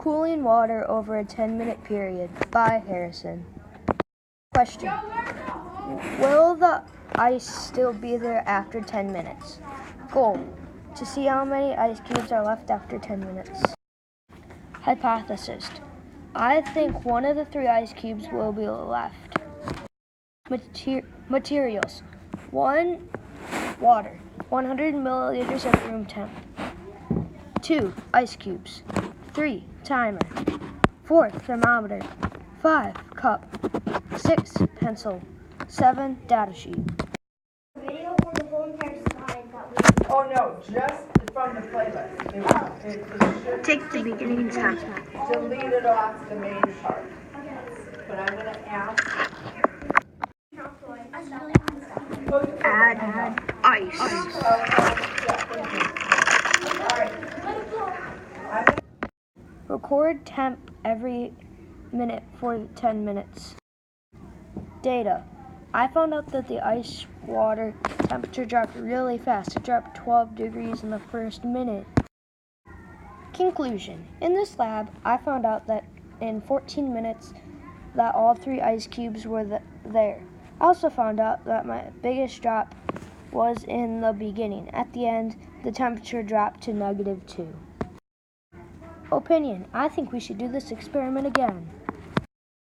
cooling water over a 10-minute period by Harrison. Question: will the ice still be there after 10 minutes? Goal: to see how many ice cubes are left after 10 minutes. Hypothesis: I think one of the 3 ice cubes will be left. Materials: 1. Water, 100 milliliters at room temp. 2. Ice cubes. 3. Timer. 4. Thermometer. 5. Cup. 6. Pencil. 7. Data sheet. Video for the whole entire slide that we... Oh no, just from the playlist. It should Take the beginning time. delete it off the main part. But I'm going to ask. Add ice. Record temp every minute for 10 minutes. Data: I found out that the ice water temperature dropped really fast. It dropped 12 degrees in the first minute. Conclusion: in this lab, I found out that in 14 minutes that all 3 ice cubes were there. I also found out that my biggest drop was in the beginning. At the end, the temperature dropped to -2. Opinion: I think we should do this experiment again.